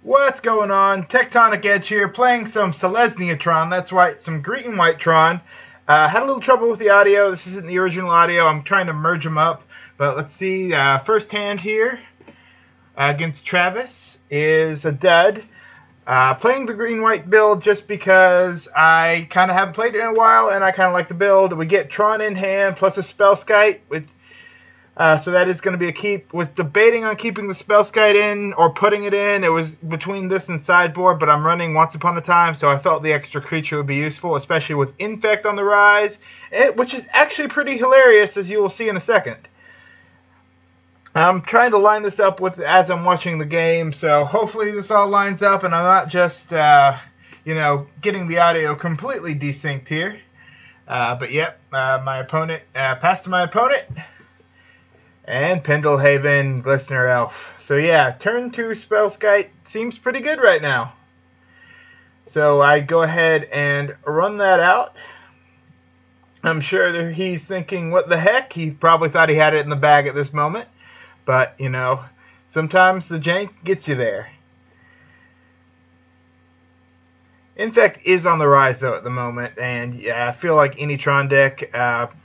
What's going on? Tectonic Edge here, playing some Selesnya Tron. That's right, some green White Tron. Had a little trouble with the audio. This isn't the original audio. I'm trying to merge them up. But let's see. First hand here against Travis is a dud. Playing the green-white build just because I kind of haven't played it in a while, and I kind of like the build. We get Tron in hand plus a Spellskite, which so that is going to be a keep. Was debating on keeping the Spellskite in or putting it in. It was between this and sideboard, but I'm running Once Upon a Time, so I felt the extra creature would be useful, especially with Infect on the rise, which is actually pretty hilarious, as you will see in a second. I'm trying to line this up with as I'm watching the game, so hopefully this all lines up and I'm not just, getting the audio completely desynced here. But yep, my opponent, passed to my opponent. And Pendelhaven, Glistener Elf. So yeah, turn 2 Spellskite seems pretty good right now. So I go ahead and run that out. I'm sure that he's thinking, what the heck? He probably thought he had it in the bag at this moment. But, sometimes the jank gets you there. Infect is on the rise, though, at the moment, and yeah, I feel like any Tron deck,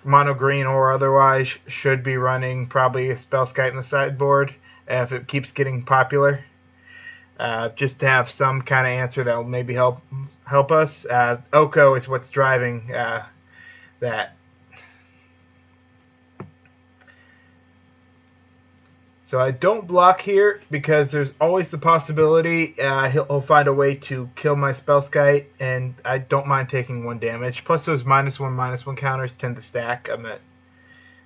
mono green or otherwise, should be running probably a Spellskite in the sideboard if it keeps getting popular. Just to have some kind of answer that will maybe help us. Oko is what's driving that. So I don't block here because there's always the possibility he'll find a way to kill my Spellskite, and I don't mind taking 1 damage. Plus those -1/-1 counters tend to stack. I'm at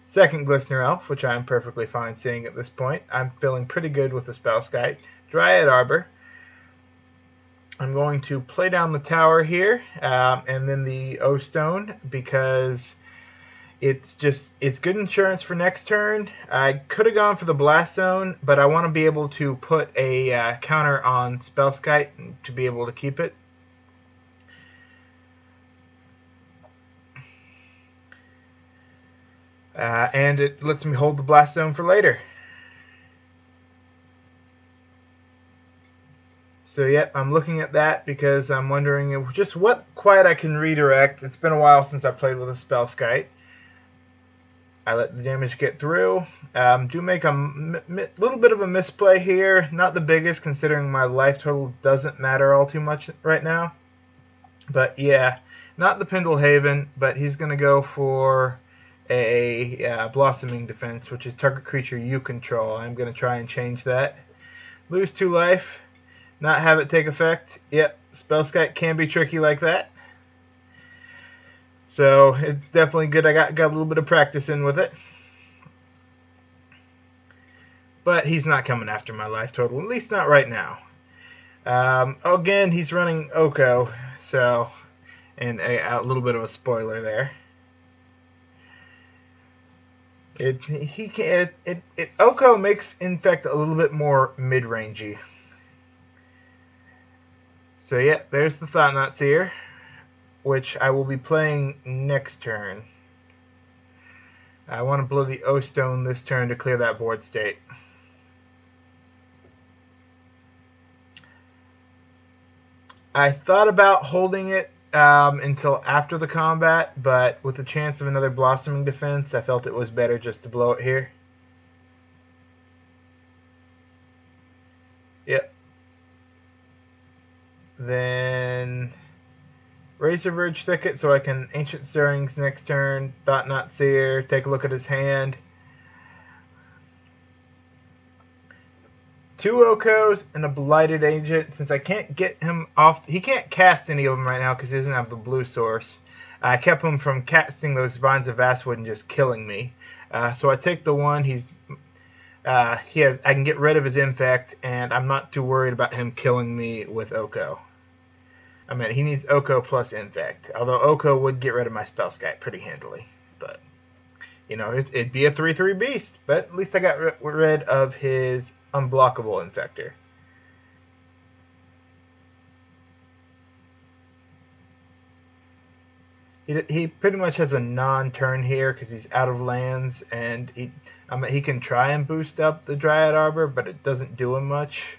second Glistener Elf, which I'm perfectly fine seeing at this point. I'm feeling pretty good with the Spellskite. Dryad Arbor. I'm going to play down the tower here, and then the O-Stone, because it's good insurance for next turn. I could have gone for the Blast Zone, but I want to be able to put a counter on Spellskite to be able to keep it. And it lets me hold the Blast Zone for later. So yep, I'm looking at that because I'm wondering just what quiet I can redirect. It's been a while since I played with a Spellskite. I let the damage get through. Do make a little bit of a misplay here. Not the biggest, considering my life total doesn't matter all too much right now. But yeah, not the Pendelhaven, but he's going to go for a Blossoming Defense, which is target creature you control. I'm going to try and change that. Lose 2 life. Not have it take effect. Yep, Spellskite can be tricky like that. So it's definitely good I got a little bit of practice in with it. But he's not coming after my life total, at least not right now. Again, he's running Oko, so, and a little bit of a spoiler there. Oko makes Infect a little bit more mid-rangey. So yeah, there's the Thought-Knot Seer, which I will be playing next turn. I want to blow the O-Stone this turn to clear that board state. I thought about holding it until after the combat, but with the chance of another Blossoming Defense, I felt it was better just to blow it here. Yep. Then Razorverge Thicket, so I can Ancient Stirrings next turn, Thought-Knot Seer, take a look at his hand. 2 Okos and a Blighted Agent. Since I can't get him off, he can't cast any of them right now because he doesn't have the blue source. I kept him from casting those Vines of Vastwood and just killing me. So I take the one. I can get rid of his Infect, and I'm not too worried about him killing me with Oko. I mean, he needs Oko plus Infect. Although Oko would get rid of my Spellskite pretty handily. But, it'd be a 3/3 beast. But at least I got rid of his unblockable Infector. He pretty much has a non-turn here because he's out of lands. And he can try and boost up the Dryad Arbor, but it doesn't do him much.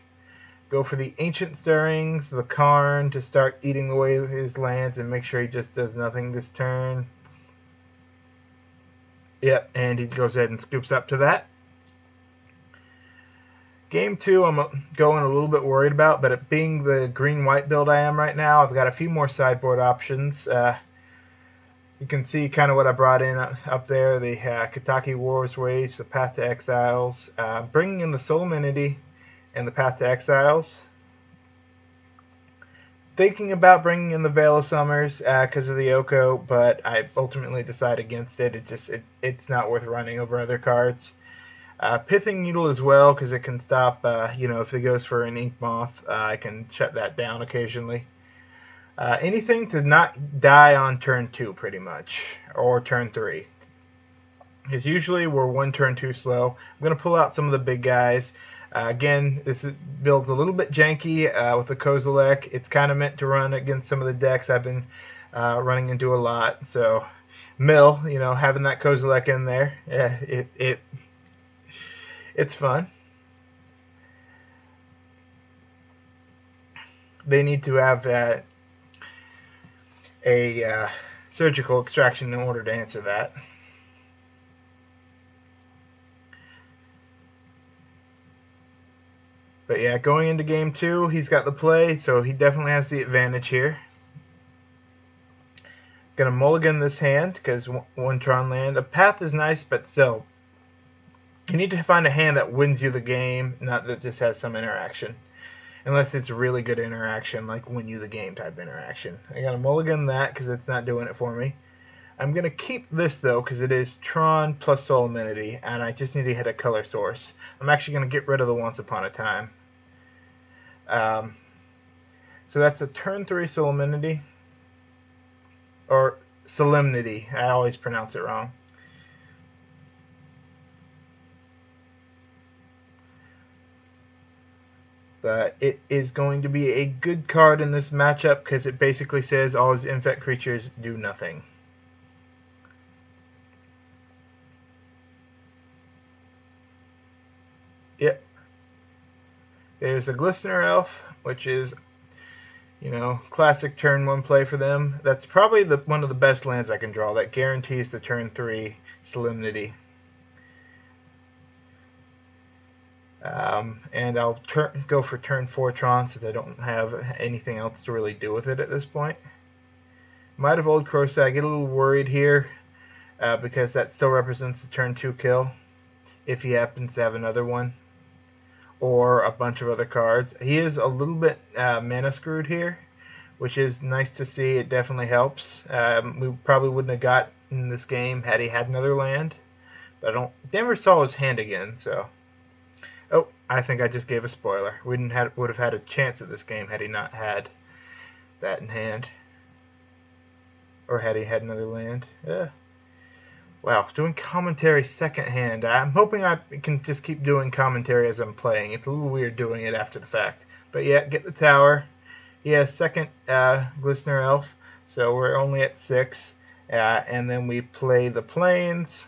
Go for the Ancient Stirrings, the Karn to start eating away his lands and make sure he just does nothing this turn. Yep, and he goes ahead and scoops up to that. Game 2, I'm going a little bit worried about, but it being the green-white build I am right now, I've got a few more sideboard options. You can see kind of what I brought in up there, the Kataki War's Wage, the Path to Exiles, bringing in the Solemnity and the Path to Exiles. Thinking about bringing in the Veil of Summers because of the Oko, but I ultimately decide against it. It's not worth running over other cards. Pithing Needle as well, because it can stop, if it goes for an Ink Moth, I can shut that down occasionally. Anything to not die on turn 2, pretty much, or turn 3. Because usually we're one turn too slow. I'm going to pull out some of the big guys. Again, this builds a little bit janky with the Kozilek. It's kind of meant to run against some of the decks I've been running into a lot. So, Mill, having that Kozilek in there, it's fun. They need to have a surgical extraction in order to answer that. But yeah, going into game 2, he's got the play, so he definitely has the advantage here. Gonna mulligan this hand because one Tron land. A path is nice, but still, you need to find a hand that wins you the game, not that just has some interaction. Unless it's really good interaction, like win you the game type interaction. I gotta mulligan that because it's not doing it for me. I'm gonna keep this though because it is Tron plus Solemnity, and I just need to hit a color source. I'm actually gonna get rid of the Once Upon a Time. So that's a turn 3 Solemnity. Or Solemnity. I always pronounce it wrong. But it is going to be a good card in this matchup because it basically says all his infect creatures do nothing. Yep. There's a Glistener Elf, which is, classic turn 1 play for them. That's probably one of the best lands I can draw. That guarantees the turn 3 Solemnity. And I'll go for turn 4 Tron since I don't have anything else to really do with it at this point. Might of Old Crowstag. I get a little worried here because that still represents the turn 2 kill if he happens to have another one or a bunch of other cards. He is a little bit mana screwed here, which is nice to see. It definitely helps. We probably wouldn't have gotten this game had he had another land, but never saw his hand again, so. Oh, I think I just gave a spoiler. We would have had a chance at this game had he not had that in hand. Or had he had another land. Wow, doing commentary second hand. I'm hoping I can just keep doing commentary as I'm playing. It's a little weird doing it after the fact. But yeah, get the tower. Yeah, second Glistener Elf. So we're only at 6. And then we play the Plains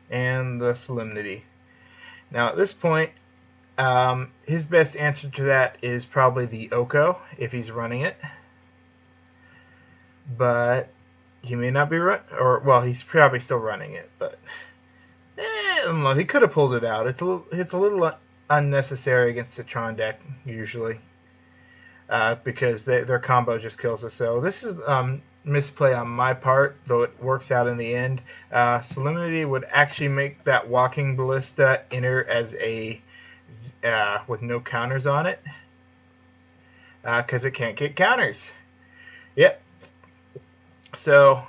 and the Solemnity. Now at this point, his best answer to that is probably the Oko, if he's running it. But he may not be he's probably still running it, but I don't know. He could have pulled it out. It's a little unnecessary against the Tron deck usually, because their combo just kills us. So this is misplay on my part, though it works out in the end. Solemnity would actually make that Walking Ballista enter as a with no counters on it, because it can't get counters. Yep. So,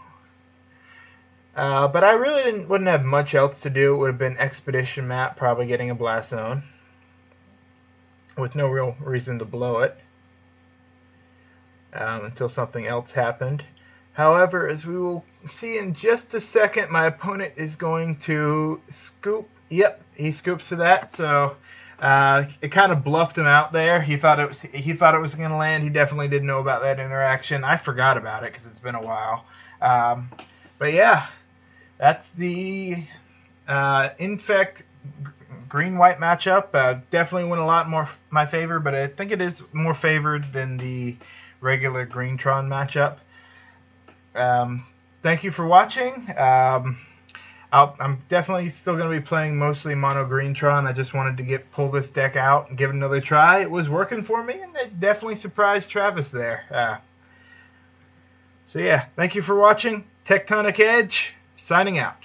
but I really wouldn't have much else to do. It would have been Expedition map, probably getting a Blast Zone, with no real reason to blow it, until something else happened. However, as we will see in just a second, my opponent is going to scoop. Yep, he scoops to that, so it kind of bluffed him out there. He thought it was going to land. He definitely didn't know about that interaction. I forgot about it because it's been a while. But yeah, that's the Infect green-white matchup. Definitely went a lot more my favor, but I think it is more favored than the regular Green Tron matchup. Thank you for watching. I'm definitely still going to be playing mostly mono Green Tron. I just wanted to pull this deck out and give it another try. It was working for me, and it definitely surprised Travis there. So yeah, thank you for watching. Tectonic Edge, signing out.